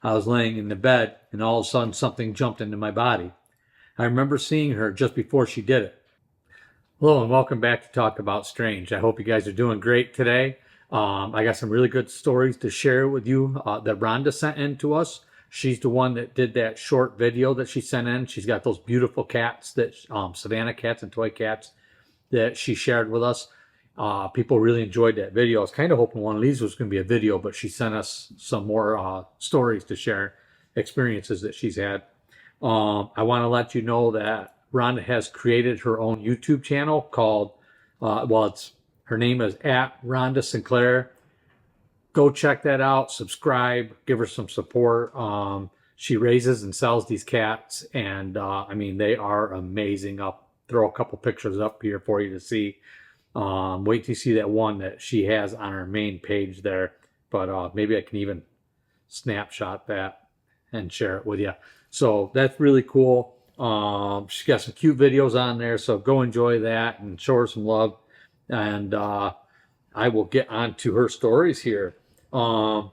I was laying in the bed, and all of a sudden something jumped into my body. I remember seeing her just before she did it. Hello and welcome back to Talk About Strange. I hope you guys are doing great today. I got some really good stories to share with you that Rhonda sent in to us. She's the one that did that short video that she sent in. She's got those beautiful cats, that Savannah cats and toy cats that she shared with us. People really enjoyed that video. I was kind of hoping one of these was going to be a video, but she sent us some more stories to share, experiences that she's had. I want to let you know that Rhonda has created her own YouTube channel called, her name is @Rhonda Sinclair. Go check that out, subscribe, give her some support. She raises and sells these cats, and I mean, they are amazing. I'll throw a couple pictures up here for you to see. Wait till you see that one that she has on her main page there, but maybe I can even snapshot that and share it with you. So that's really cool. She's got some cute videos on there, so go enjoy that and show her some love. And I will get on to her stories here. I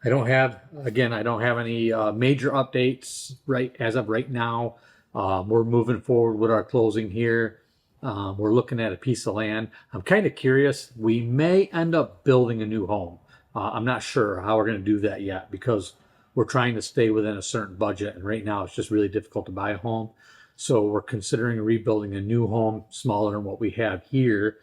don't have any major updates as of right now. We're moving forward with our closing here. We're looking at a piece of land. I'm kind of curious. We may end up building a new home. I'm not sure how we're going to do that yet because we're trying to stay within a certain budget. And right now it's just really difficult to buy a home. So we're considering rebuilding a new home smaller than what we have here.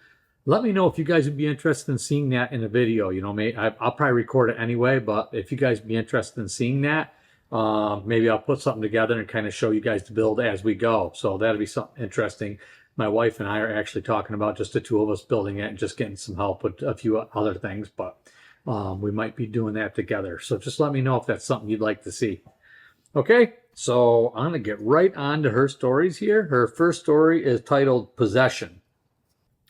Let me know if you guys would be interested in seeing that in a video. You know, I'll probably record it anyway, but if you guys would be interested in seeing that, maybe I'll put something together and kind of show you guys the build as we go. So that'll be something interesting. My wife and I are actually talking about just the two of us building it and just getting some help with a few other things, but we might be doing that together. So just let me know if that's something you'd like to see. Okay, so I'm going to get right on to her stories here. Her first story is titled Possession.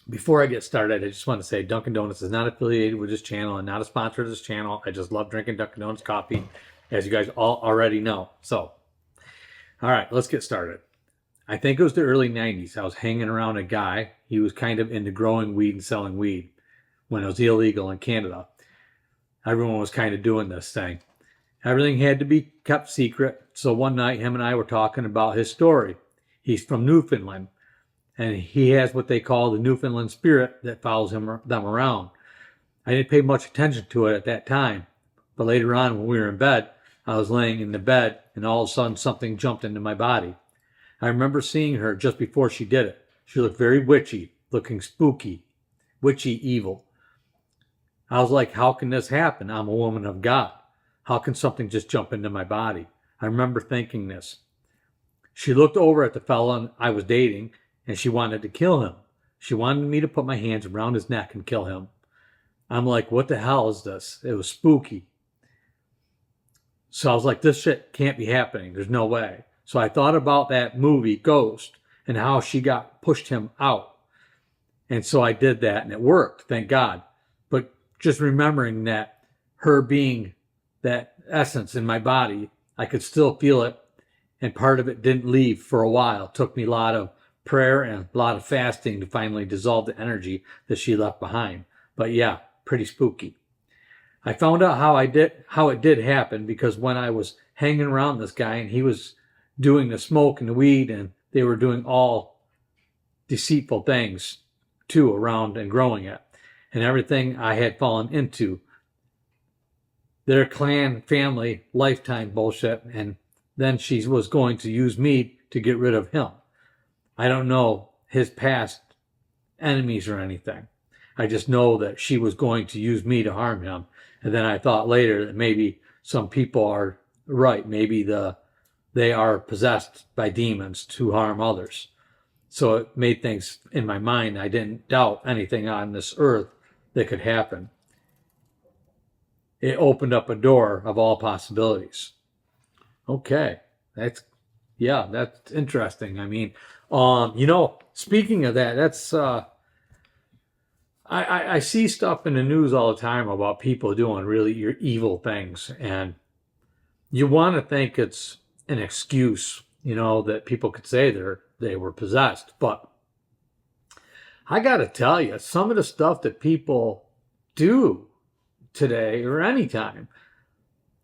Before I get started, I just want to say Dunkin' Donuts is not affiliated with this channel and not a sponsor of this channel. I just love drinking Dunkin' Donuts coffee, as you guys all already know. So, all right, let's get started. I think it was the early 90s. I was hanging around a guy. He was kind of into growing weed and selling weed when it was illegal in Canada. Everyone was kind of doing this thing. Everything had to be kept secret. So one night, him and I were talking about his story. He's from Newfoundland, and he has what they call the Newfoundland spirit that follows them around. I didn't pay much attention to it at that time, but later on when we were in bed, I was laying in the bed, and all of a sudden something jumped into my body. I remember seeing her just before she did it. She looked very witchy, looking spooky, witchy, evil. I was like, how can this happen? I'm a woman of God. How can something just jump into my body? I remember thinking this. She looked over at the fella I was dating, and she wanted to kill him. She wanted me to put my hands around his neck and kill him. I'm like, what the hell is this? It was spooky. So I was like, this shit can't be happening. There's no way. So I thought about that movie, Ghost, and how she pushed him out. And so I did that, and it worked, thank God. But just remembering that her being that essence in my body, I could still feel it, and part of it didn't leave for a while. It took me a lot of prayer and a lot of fasting to finally dissolve the energy that she left behind. But yeah, pretty spooky. I found out how it did happen because when I was hanging around this guy and he was doing the smoke and the weed, and they were doing all deceitful things too around and growing it, and everything I had fallen into their clan family lifetime bullshit. And then she was going to use me to get rid of him. I don't know his past enemies or anything. I just know that she was going to use me to harm him. And then I thought later that maybe some people are right. Maybe they are possessed by demons to harm others. So it made things in my mind. I didn't doubt anything on this earth that could happen. It opened up a door of all possibilities. Okay, that's interesting. I mean, speaking of that, that's I see stuff in the news all the time about people doing really evil things, and you want to think it's an excuse, that people could say they were possessed. But I got to tell you, some of the stuff that people do today or anytime,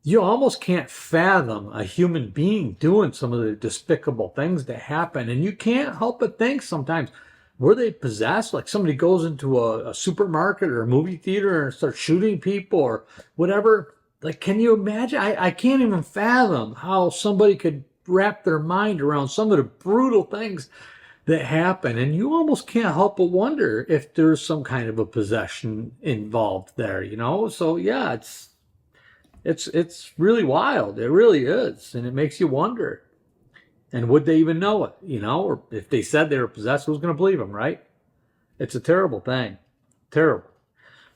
you almost can't fathom a human being doing some of the despicable things that happen. And you can't help but think sometimes, were they possessed? Like somebody goes into a supermarket or a movie theater and starts shooting people or whatever. Like, can you imagine? I can't even fathom how somebody could wrap their mind around some of the brutal things that happen. And you almost can't help but wonder if there's some kind of a possession involved there, you know? So yeah, it's really wild. It really is. And it makes you wonder. And would they even know it, you know? Or if they said they were possessed, who's going to believe them, right? It's a terrible thing. Terrible.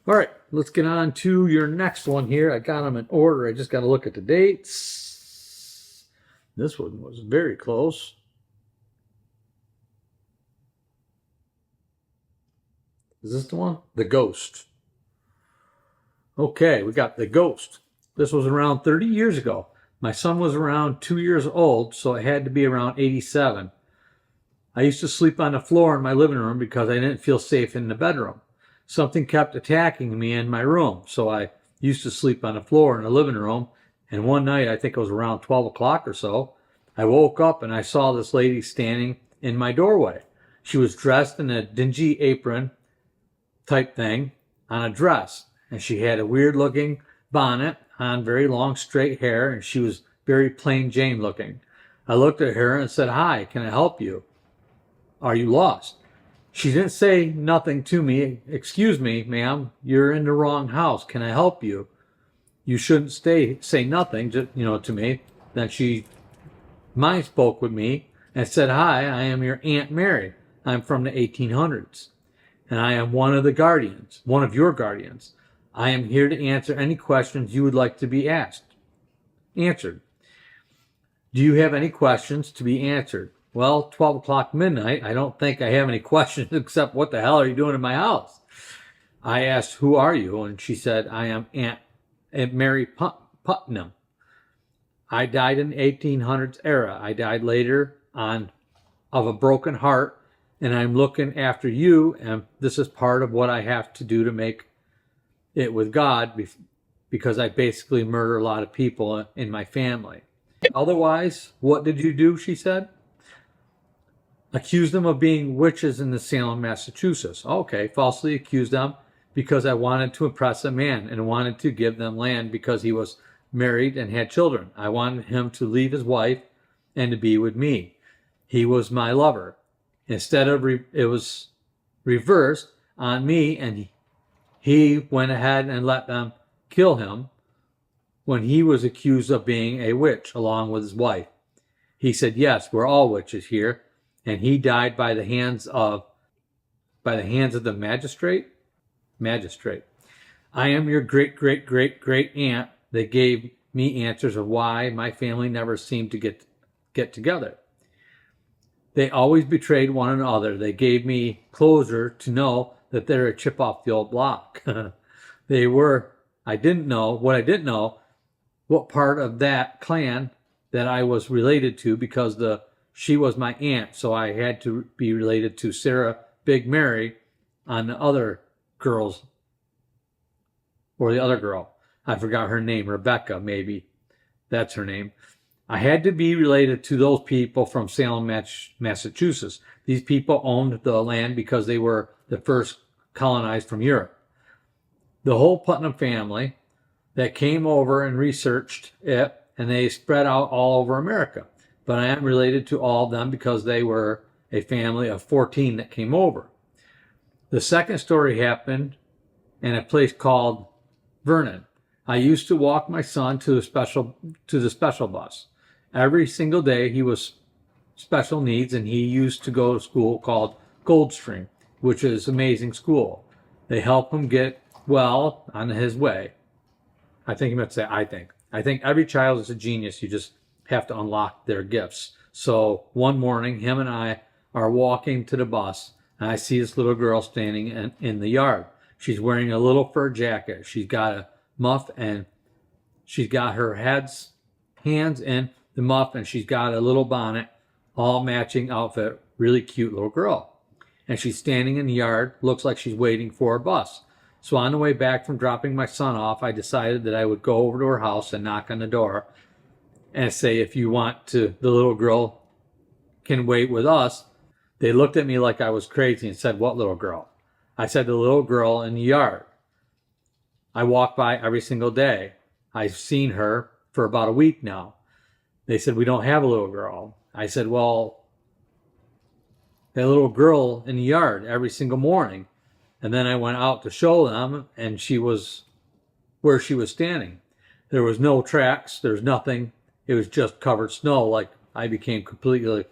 All right, let's get on to your next one here. I got them in order. I just got to look at the dates. This one was very close. Is this the one? The Ghost. Okay, we got The Ghost. This was around 30 years ago. My son was around 2 years old, so it had to be around 87. I used to sleep on the floor in my living room because I didn't feel safe in the bedroom. Something kept attacking me in my room, so I used to sleep on the floor in the living room. And one night, I think it was around 12 o'clock or so, I woke up and I saw this lady standing in my doorway. She was dressed in a dingy apron type thing on a dress, and she had a weird looking bonnet on, very long straight hair, and she was very plain Jane looking. I looked at her and said, "Hi, can I help you? Are you lost?" She didn't say nothing to me. "Excuse me, ma'am, you're in the wrong house. Can I help you?" You shouldn't say nothing, to me. Then she mind spoke with me and said, "Hi, I am your Aunt Mary. I'm from the 1800s. And I am one of your guardians. I am here to answer any questions you would like to be answered. Do you have any questions to be answered?" Well, 12 o'clock midnight, I don't think I have any questions except, what the hell are you doing in my house? I asked, "Who are you?" And she said, "I am Aunt Mary Putnam. I died in the 1800s era. I died later on of a broken heart, and I'm looking after you, and this is part of what I have to do to make it with God, because I basically murder a lot of people in my family. Otherwise, what did you do?" she said. "Accused them of being witches in the Salem, Massachusetts." Okay, falsely accused them because I wanted to impress a man and wanted to give them land because he was married and had children. I wanted him to leave his wife and to be with me. He was my lover. Instead of it was reversed on me, and he went ahead and let them kill him when he was accused of being a witch along with his wife. He said, "Yes, we're all witches here," and he died by the hands of the magistrate. I am your great great great great aunt. They gave me answers of why my family never seemed to get together. They always betrayed one another. They gave me closure to know that they're a chip off the old block. I didn't know what part of that clan that I was related to, because she was my aunt, so I had to be related to Sarah Big Mary on the other girls, or the other girl. I forgot her name, Rebecca, maybe. That's her name. I had to be related to those people from Salem, Massachusetts. These people owned the land because they were the first colonized from Europe. The whole Putnam family that came over and researched it, and they spread out all over America. But I am related to all of them because they were a family of 14 that came over. The second story happened in a place called Vernon. I used to walk my son to the special bus. Every single day he was special needs, and he used to go to school called Goldstream, which is amazing school. They help him get well on his way. I think he meant to say, I think every child is a genius. You just have to unlock their gifts. So one morning, him and I are walking to the bus, and I see this little girl standing in the yard. She's wearing a little fur jacket. She's got a muff, and she's got her hands in the muff, and she's got a little bonnet, all matching outfit. Really cute little girl. And she's standing in the yard, looks like she's waiting for a bus. So on the way back from dropping my son off, I decided that I would go over to her house and knock on the door and say, if you want to, the little girl can wait with us. They looked at me like I was crazy and said, what little girl? I said, the little girl in the yard. I walk by every single day. I've seen her for about a week now. They said, we don't have a little girl. I said, well, that little girl in the yard every single morning. And then I went out to show them, and she was where she was standing. There was no tracks. There's nothing. It was just covered snow. Like I became completely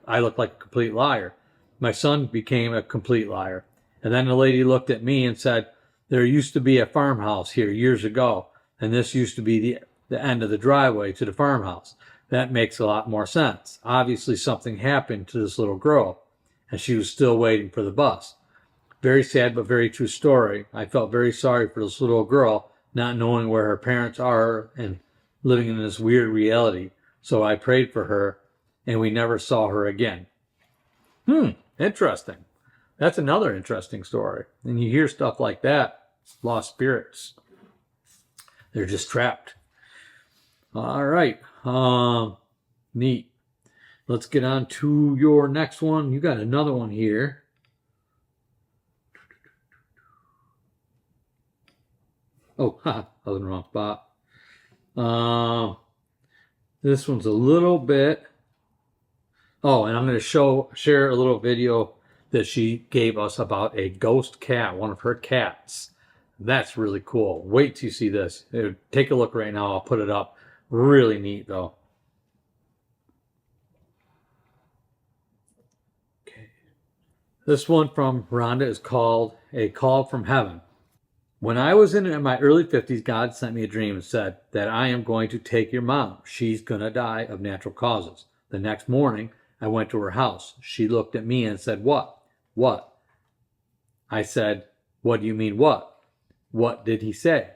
I looked like a complete liar. My son became a complete liar. And then the lady looked at me and said, there used to be a farmhouse here years ago, and this used to be the end of the driveway to the farmhouse. That makes a lot more sense. Obviously something happened to this little girl, and she was still waiting for the bus. Very sad but very true story. I felt very sorry for this little girl, not knowing where her parents are and living in this weird reality. So I prayed for her, and we never saw her again. Interesting. That's another interesting story. And you hear stuff like that, lost spirits. They're just trapped. All right. Neat. Let's get on to your next one. You got another one here. Oh, I was in the wrong spot. This one's a little bit. Oh, and I'm going to share a little video that she gave us about a ghost cat, one of her cats. That's really cool. Wait till you see this. Take a look right now. I'll put it up. Really neat, though. Okay. This one from Rhonda is called A Call from Heaven. When I was in my early 50s, God sent me a dream and said that I am going to take your mom. She's going to die of natural causes. The next morning, I went to her house. She looked at me and said, what? What? I said, what do you mean what? What did he say?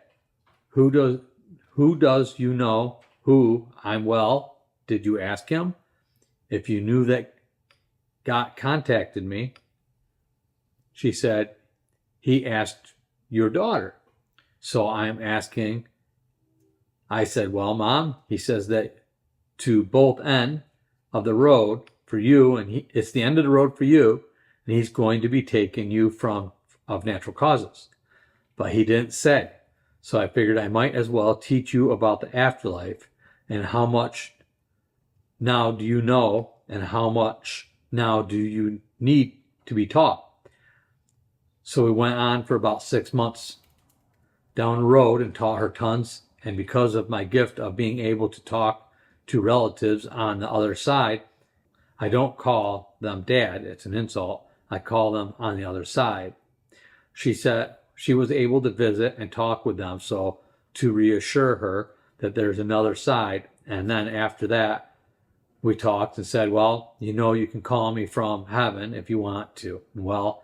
Who does you know who I'm well? Did you ask him? If you knew that God contacted me, she said, he asked your daughter. So I'm asking, I said, well, Mom, he says that to both ends of the road for you, and it's the end of the road for you, and he's going to be taking you of natural causes. But he didn't say. So I figured I might as well teach you about the afterlife and how much now do you know and how much now do you need to be taught. So we went on for about 6 months down the road and taught her tons. And because of my gift of being able to talk to relatives on the other side, I don't call them dad. It's an insult. I call them on the other side. She said she was able to visit and talk with them, so to reassure her that there's another side. And then after that, we talked and said, well, you can call me from heaven if you want to. Well,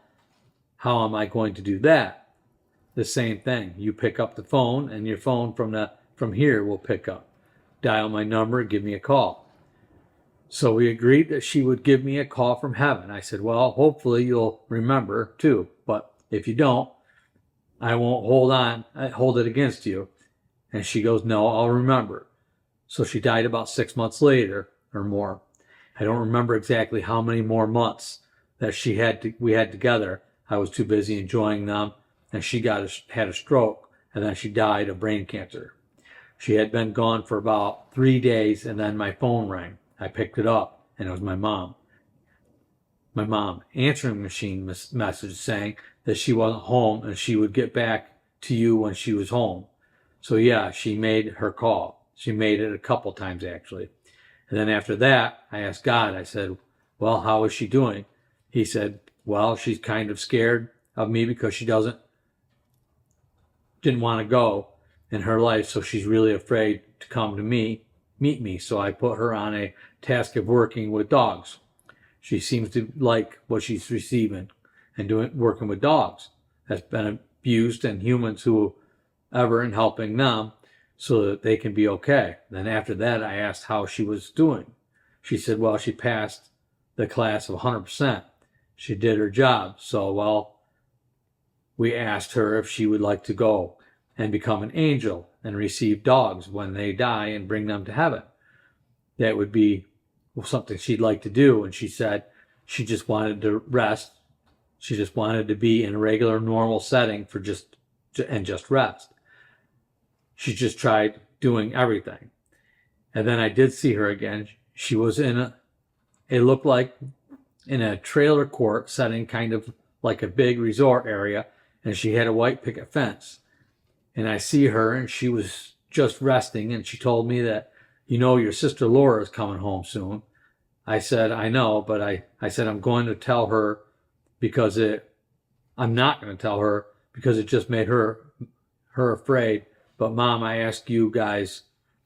how am I going to do that? The same thing. You pick up the phone, and your phone from here will pick up. Dial my number, give me a call. So we agreed that she would give me a call from heaven. I said, well, hopefully you'll remember too. But if you don't, I won't hold it against you. And she goes, no, I'll remember. So she died about 6 months later or more. I don't remember exactly how many more months that we had together. I was too busy enjoying them, and she had a stroke, and then she died of brain cancer. She had been gone for about 3 days, and then my phone rang. I picked it up, and it was my mom. My mom, answering machine message saying that she wasn't home and she would get back to you when she was home. So yeah, she made her call. She made it a couple times actually. And then after that, I asked God, I said, well, how is she doing? He said, well, she's kind of scared of me because she didn't want to go in her life. So she's really afraid to come to me, meet me. So I put her on a task of working with dogs. She seems to like what she's receiving and working with dogs that's been abused and humans and helping them so that they can be okay. Then after that, I asked how she was doing. She said, well, she passed the class of 100%. She did her job. So, well, we asked her if she would like to go and become an angel and receive dogs when they die and bring them to heaven. That would be something she'd like to do. And she said she just wanted to rest. She just wanted to be in a regular, normal setting for just rest. She just tried doing everything. And then I did see her again. She was it looked like in a trailer court setting, kind of like a big resort area, and she had a white picket fence. And I see her, and she was just resting, and she told me that, your sister Laura is coming home soon. I said, I know, but I said, I'm going to tell her I'm not going to tell her because it just made her afraid. But Mom, I ask you guys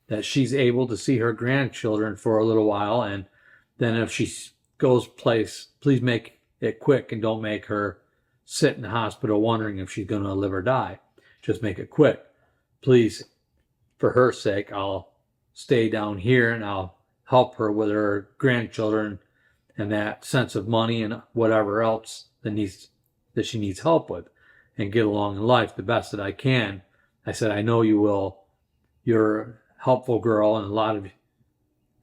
that she's able to see her grandchildren for a little while, and then if she goes please make it quick and don't make her sit in the hospital wondering if she's going to live or die. Just make it quick. Please, for her sake, I'll stay down here and I'll help her with her grandchildren and that sense of money and whatever else that she needs help with, and get along in life the best that I can. I said, I know you will. You're a helpful girl,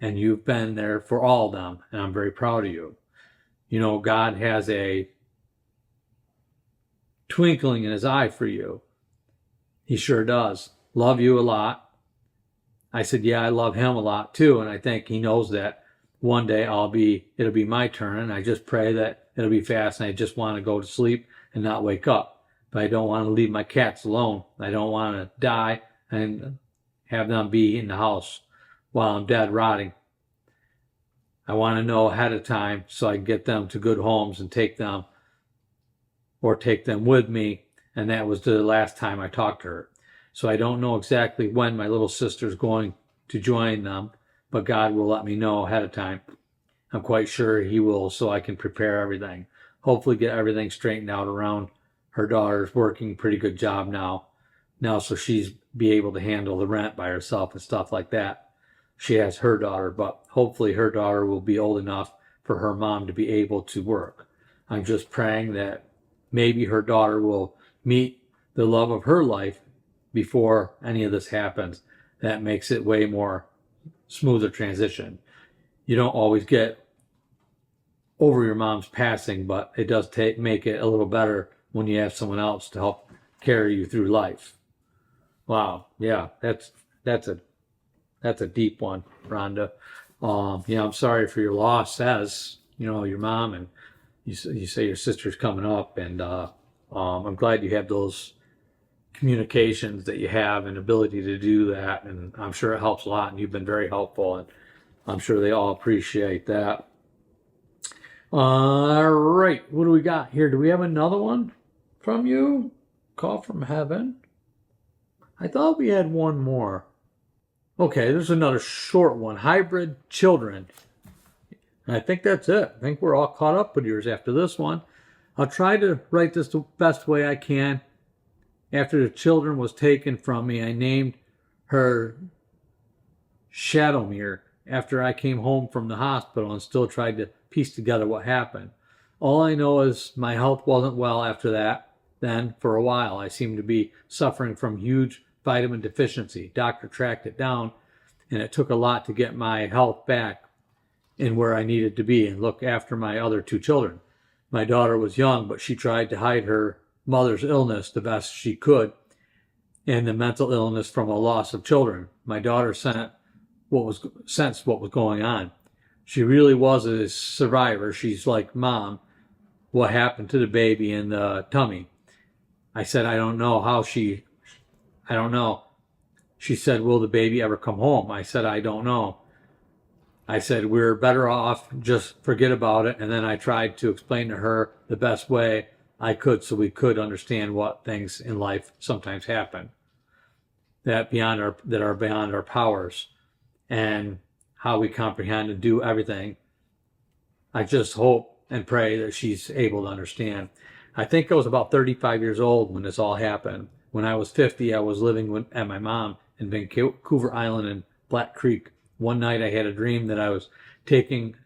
and you've been there for all of them, and I'm very proud of you. God has a twinkling in his eye for you. He sure does. Love you a lot. I said, yeah, I love him a lot too, and I think he knows that one day it'll be my turn, and I just pray that it'll be fast, and I just want to go to sleep and not wake up. But I don't want to leave my cats alone. I don't want to die and have them be in the house while I'm dead rotting. I want to know ahead of time so I can get them to good homes and take them with me. And that was the last time I talked to her. So I don't know exactly when my little sister's going to join them, but God will let me know ahead of time. I'm quite sure he will, so I can prepare everything. Hopefully get everything straightened out around her daughter's working pretty good job now so she's be able to handle the rent by herself and stuff like that. She has her daughter, but hopefully her daughter will be old enough for her mom to be able to work. I'm just praying that maybe her daughter will meet the love of her life before any of this happens. That makes it way more smoother transition. You don't always get over your mom's passing, but it does make it a little better when you have someone else to help carry you through life. Wow, yeah, that's a deep one, Rhonda. I'm sorry for your loss, as your mom, and you say your sister's coming up, and I'm glad you have those communications that you have and ability to do that, and I'm sure it helps a lot, and you've been very helpful, and I'm sure they all appreciate that. All right, what do we got here? Do we have another one from you? Call from heaven. I thought we had one more. Okay, there's another short one. Hybrid children. And I think that's it. I think we're all caught up with yours after this one. I'll try to write this the best way I can. After the children was taken from me, I named her Shadowmere after I came home from the hospital and still tried to piece together what happened. All I know is my health wasn't well after that. Then, for a while, I seemed to be suffering from huge vitamin deficiency. Doctor tracked it down, and it took a lot to get my health back in where I needed to be and look after my other two children. My daughter was young, but she tried to hide her mother's illness the best she could and the mental illness from a loss of children. My daughter sensed what was going on. She really was a survivor. She's like, Mom, what happened to the baby in the tummy? I said, I don't know. She said, will the baby ever come home? I said, I don't know. I said, we're better off, just forget about it. And then I tried to explain to her the best way I could so we could understand what things in life sometimes happen that are beyond our powers and how we comprehend and do everything. I just hope and pray that she's able to understand. I think I was about 35 years old when this all happened. When I was 50, I was living at my mom in Vancouver Island in Black Creek. One night I had a dream that I was taking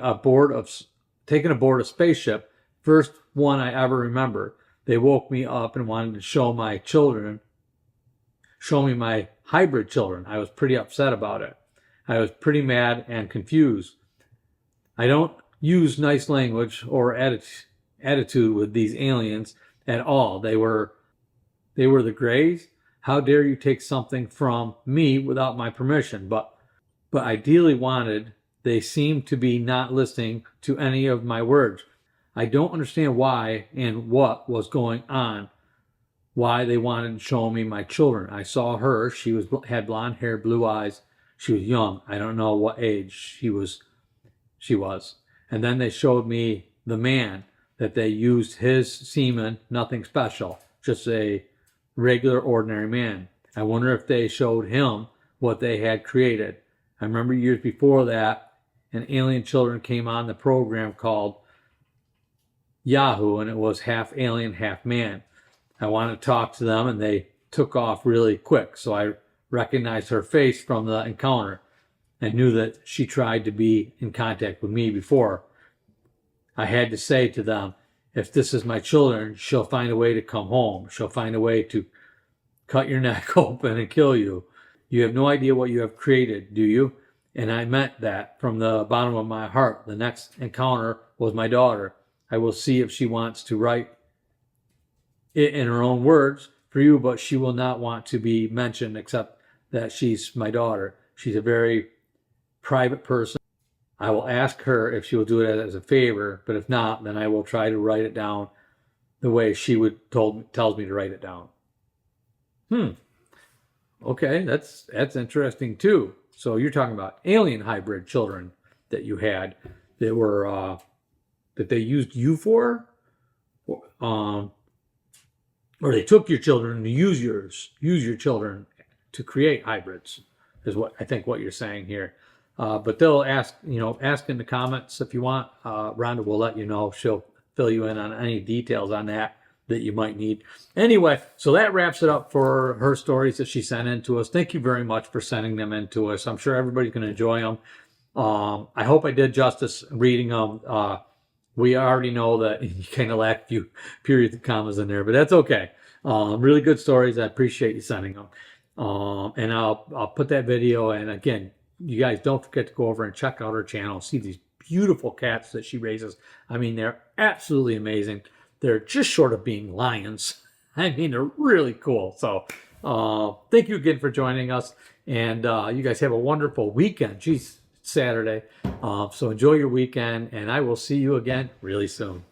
aboard a spaceship, first one I ever remember. they woke me up and wanted to show my children, show me my hybrid children. I was pretty upset about it. I was pretty mad and confused. I don't use nice language or attitude with these aliens at all. They were the Greys. How dare you take something from me without my permission? But ideally wanted, they seem to be not listening to any of my words. I don't understand why and what was going on, why they wanted to show me my children. I saw her. She had blonde hair, blue eyes. She was young. I don't know what age she was. And then they showed me the man, that they used his semen, nothing special, just a regular, ordinary man. I wonder if they showed him what they had created. I remember years before that, an alien children came on the program called Yahoo, and it was half alien, half man. I wanted to talk to them, and they took off really quick. So I recognized her face from the encounter. I knew that she tried to be in contact with me before. I had to say to them, if this is my children, she'll find a way to come home. She'll find a way to cut your neck open and kill you. You have no idea what you have created, do you? And I meant that from the bottom of my heart. The next encounter was my daughter. I will see if she wants to write it in her own words for you, but she will not want to be mentioned except that she's my daughter. She's a very private person. I will ask her if she will do it as a favor, but if not, then I will try to write it down the way she tells me to write it down. Okay, that's interesting too. So you're talking about alien hybrid children that you had that were that they used you for, or they took your children to use your children to create hybrids, is what I think what you're saying here. But they'll ask in the comments if you want. Rhonda will let you know. She'll fill you in on any details on that you might need. Anyway, so that wraps it up for her stories that she sent in to us. Thank you very much for sending them in to us. I'm sure everybody's going to enjoy them. I hope I did justice reading them. We already know that you kind of lack a few periods and commas in there, but that's okay. Really good stories. I appreciate you sending them. And I'll put that video, and again, you guys don't forget to go over and check out her channel. See these beautiful cats that she raises. I mean, they're absolutely amazing. They're just short of being lions. I mean, they're really cool. So thank you again for joining us. And you guys have a wonderful weekend. Geez, it's Saturday. So enjoy your weekend, and I will see you again really soon.